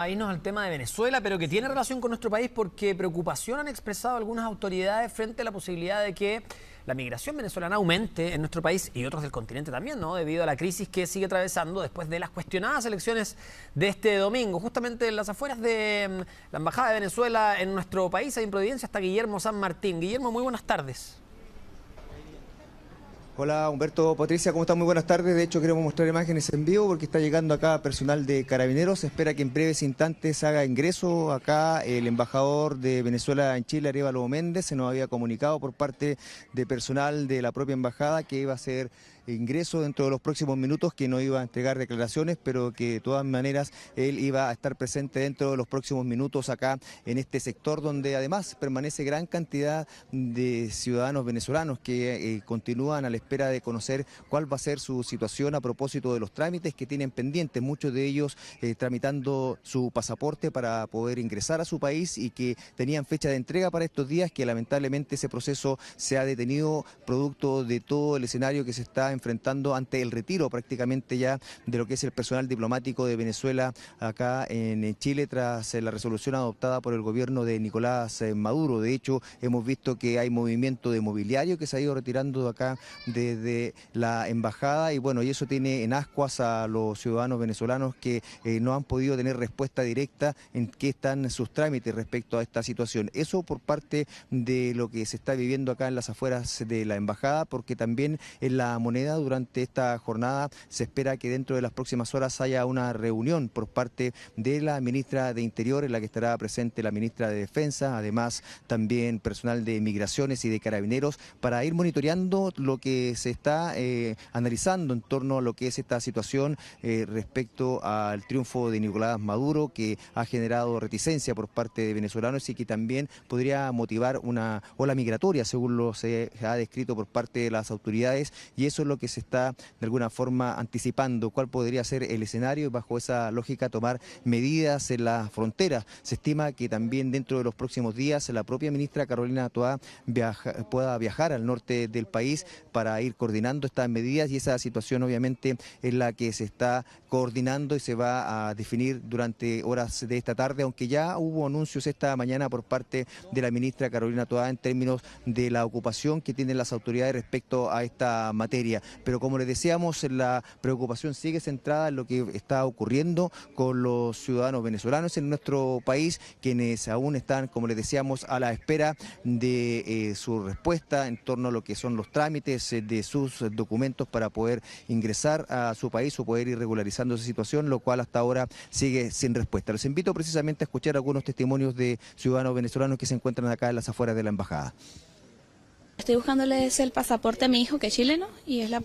A irnos al tema de Venezuela, pero que tiene relación con nuestro país porque preocupación han expresado algunas autoridades frente a la posibilidad de que la migración venezolana aumente en nuestro país y otros del continente también, ¿no? Debido a la crisis que sigue atravesando después de las cuestionadas elecciones de este domingo. Justamente en las afueras de la Embajada de Venezuela en nuestro país, ahí en Providencia, está Guillermo San Martín. Guillermo, muy buenas tardes. Hola Humberto, Patricia, ¿cómo están? Muy buenas tardes. De hecho, queremos mostrar imágenes en vivo porque está llegando acá personal de Carabineros. Se espera que en breves instantes haga ingreso acá el embajador de Venezuela en Chile, Arévalo Méndez. Se nos había comunicado por parte de personal de la propia embajada que iba a hacer ingreso dentro de los próximos minutos, que no iba a entregar declaraciones, pero que de todas maneras él iba a estar presente dentro de los próximos minutos acá en este sector, donde además permanece gran cantidad de ciudadanos venezolanos que continúan a la espera de conocer cuál va a ser su situación a propósito de los trámites que tienen pendientes, muchos de ellos tramitando su pasaporte para poder ingresar a su país y que tenían fecha de entrega para estos días, que lamentablemente ese proceso se ha detenido producto de todo el escenario que se está enfrentando ante el retiro prácticamente ya de lo que es el personal diplomático de Venezuela acá en Chile tras la resolución adoptada por el gobierno de Nicolás Maduro. De hecho, hemos visto que hay movimiento de mobiliario que se ha ido retirando de acá desde la embajada y bueno, y eso tiene en ascuas a los ciudadanos venezolanos que no han podido tener respuesta directa en qué están sus trámites respecto a esta situación. Eso por parte de lo que se está viviendo acá en las afueras de la embajada, porque también en La Moneda durante esta jornada se espera que dentro de las próximas horas haya una reunión por parte de la ministra de Interior, en la que estará presente la ministra de Defensa, además también personal de Migraciones y de Carabineros, para ir monitoreando lo que se está analizando en torno a lo que es esta situación respecto al triunfo de Nicolás Maduro, que ha generado reticencia por parte de venezolanos y que también podría motivar una ola migratoria, según lo se ha descrito por parte de las autoridades, y eso es lo que se está de alguna forma anticipando, cuál podría ser el escenario y bajo esa lógica tomar medidas en las fronteras. Se estima que también dentro de los próximos días la propia ministra Carolina Toá pueda viajar al norte del país para ir coordinando estas medidas, y esa situación obviamente es la que se está coordinando y se va a definir durante horas de esta tarde, aunque ya hubo anuncios esta mañana por parte de la ministra Carolina Toá en términos de la ocupación que tienen las autoridades respecto a esta materia. Pero como les decíamos, la preocupación sigue centrada en lo que está ocurriendo con los ciudadanos venezolanos en nuestro país, quienes aún están, como les decíamos, a la espera de su respuesta en torno a lo que son los trámites de sus documentos para poder ingresar a su país o poder ir regularizando esa situación, lo cual hasta ahora sigue sin respuesta. Los invito precisamente a escuchar algunos testimonios de ciudadanos venezolanos que se encuentran acá en las afueras de la embajada. Estoy buscándoles el pasaporte a mi hijo, que es chileno, y es la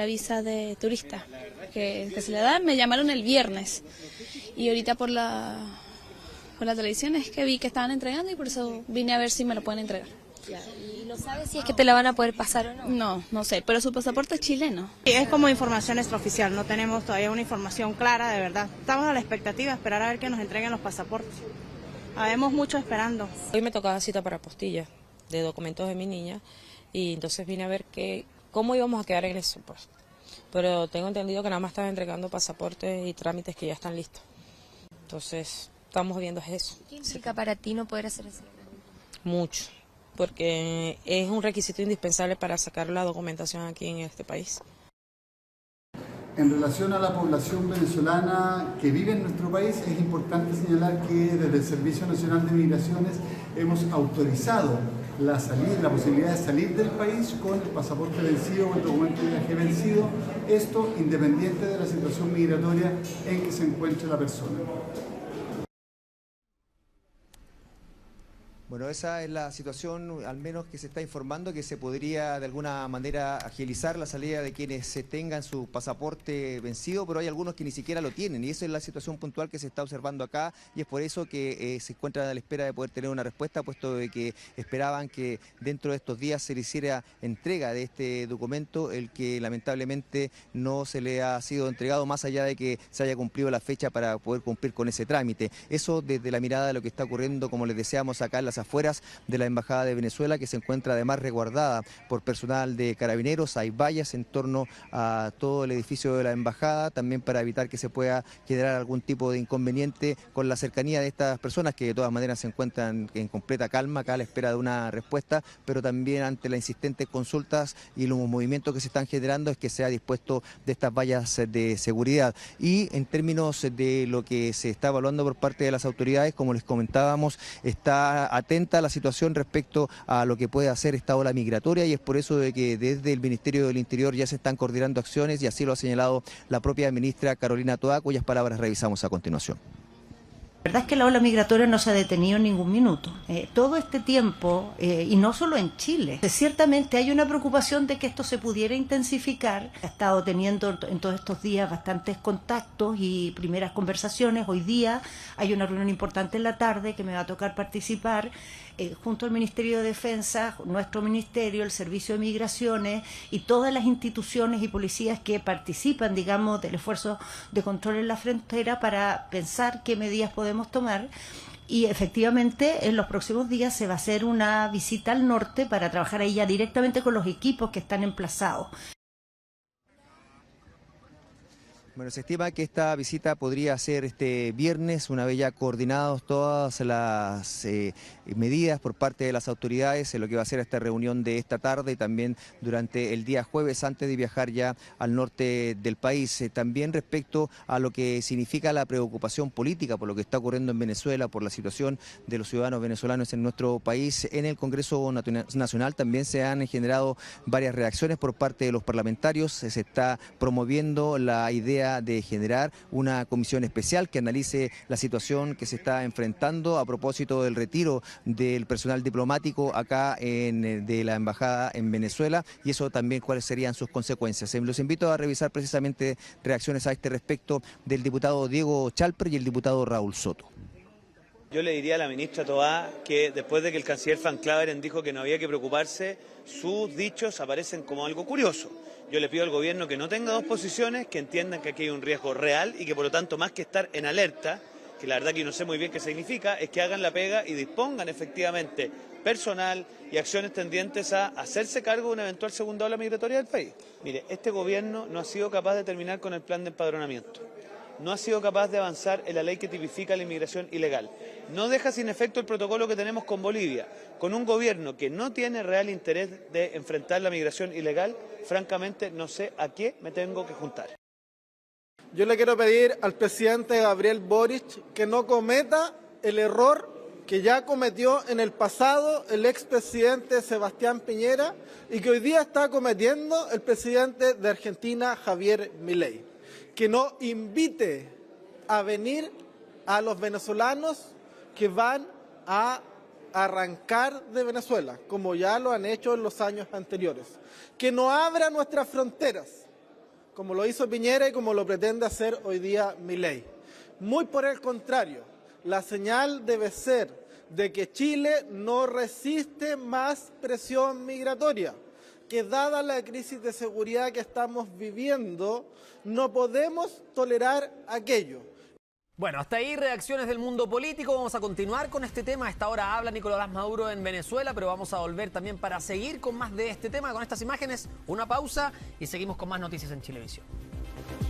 visa de turista que se le da. Me llamaron el viernes y ahorita por la televisión es que vi que estaban entregando y por eso vine a ver si me lo pueden entregar. ¿Y no sabes si es que te la van a poder pasar o no? No, no sé, pero su pasaporte es chileno. Es como información extraoficial, no tenemos todavía una información clara de verdad. Estamos a la expectativa, esperar a ver que nos entreguen los pasaportes. Habemos mucho esperando. Hoy me tocaba cita para apostilla de documentos de mi niña y entonces vine a ver cómo íbamos a quedar en eso, pues. Pero tengo entendido que nada más están entregando pasaportes y trámites que ya están listos. Entonces, estamos viendo eso. ¿Qué implica para ti no poder hacer eso? Mucho, porque es un requisito indispensable para sacar la documentación aquí en este país. En relación a la población venezolana que vive en nuestro país, es importante señalar que desde el Servicio Nacional de Migraciones hemos autorizado la posibilidad de salir del país con el pasaporte vencido o el documento de viaje vencido, esto independiente de la situación migratoria en que se encuentre la persona. Bueno, esa es la situación, al menos que se está informando, que se podría de alguna manera agilizar la salida de quienes tengan su pasaporte vencido, pero hay algunos que ni siquiera lo tienen, y esa es la situación puntual que se está observando acá, y es por eso que se encuentran a la espera de poder tener una respuesta, puesto de que esperaban que dentro de estos días se le hiciera entrega de este documento, el que lamentablemente no se le ha sido entregado, más allá de que se haya cumplido la fecha para poder cumplir con ese trámite. Eso desde la mirada de lo que está ocurriendo, como les deseamos acá en las afueras de la Embajada de Venezuela, que se encuentra además resguardada por personal de Carabineros. Hay vallas en torno a todo el edificio de la Embajada, también para evitar que se pueda generar algún tipo de inconveniente con la cercanía de estas personas, que de todas maneras se encuentran en completa calma, acá a la espera de una respuesta, pero también ante las insistentes consultas y los movimientos que se están generando, es que se ha dispuesto de estas vallas de seguridad. Y en términos de lo que se está evaluando por parte de las autoridades, como les comentábamos, está atenta a la situación respecto a lo que puede hacer esta ola migratoria, y es por eso de que desde el Ministerio del Interior ya se están coordinando acciones, y así lo ha señalado la propia ministra Carolina Toá, cuyas palabras revisamos a continuación. La verdad es que la ola migratoria no se ha detenido en ningún minuto. Todo este tiempo, y no solo en Chile, ciertamente hay una preocupación de que esto se pudiera intensificar. Ha estado teniendo en todos estos días bastantes contactos y primeras conversaciones. Hoy día hay una reunión importante en la tarde que me va a tocar participar junto al Ministerio de Defensa, nuestro ministerio, el Servicio de Migraciones y todas las instituciones y policías que participan, digamos, del esfuerzo de control en la frontera, para pensar qué medidas podemos tomar. Y efectivamente en los próximos días se va a hacer una visita al norte para trabajar ahí ya directamente con los equipos que están emplazados. Bueno, se estima que esta visita podría ser este viernes, una vez ya coordinados todas las medidas por parte de las autoridades en lo que va a ser esta reunión de esta tarde, y también durante el día jueves, antes de viajar ya al norte del país. También respecto a lo que significa la preocupación política por lo que está ocurriendo en Venezuela, por la situación de los ciudadanos venezolanos en nuestro país, en el Congreso Nacional también se han generado varias reacciones por parte de los parlamentarios. Se está promoviendo la idea de generar una comisión especial que analice la situación que se está enfrentando a propósito del retiro del personal diplomático acá de la embajada en Venezuela, y eso también cuáles serían sus consecuencias. Los invito a revisar precisamente reacciones a este respecto del diputado Diego Chalper y el diputado Raúl Soto. Yo le diría a la ministra Toá que después de que el canciller Van Claveren dijo que no había que preocuparse, sus dichos aparecen como algo curioso. Yo le pido al gobierno que no tenga dos posiciones, que entiendan que aquí hay un riesgo real y que por lo tanto, más que estar en alerta, que la verdad que no sé muy bien qué significa, es que hagan la pega y dispongan efectivamente personal y acciones tendientes a hacerse cargo de una eventual segunda ola migratoria del país. Mire, este gobierno no ha sido capaz de terminar con el plan de empadronamiento. No ha sido capaz de avanzar en la ley que tipifica la inmigración ilegal. No deja sin efecto el protocolo que tenemos con Bolivia. Con un gobierno que no tiene real interés de enfrentar la migración ilegal, francamente no sé a qué me tengo que juntar. Yo le quiero pedir al presidente Gabriel Boric que no cometa el error que ya cometió en el pasado el expresidente Sebastián Piñera y que hoy día está cometiendo el presidente de Argentina, Javier Milei. Que no invite a venir a los venezolanos que van a arrancar de Venezuela, como ya lo han hecho en los años anteriores. Que no abra nuestras fronteras, como lo hizo Piñera y como lo pretende hacer hoy día Milei. Muy por el contrario, la señal debe ser de que Chile no resiste más presión migratoria, que dada la crisis de seguridad que estamos viviendo, no podemos tolerar aquello. Bueno, hasta ahí reacciones del mundo político. Vamos a continuar con este tema. A esta hora habla Nicolás Maduro en Venezuela, pero vamos a volver también para seguir con más de este tema, con estas imágenes. Una pausa y seguimos con más noticias en Chilevisión.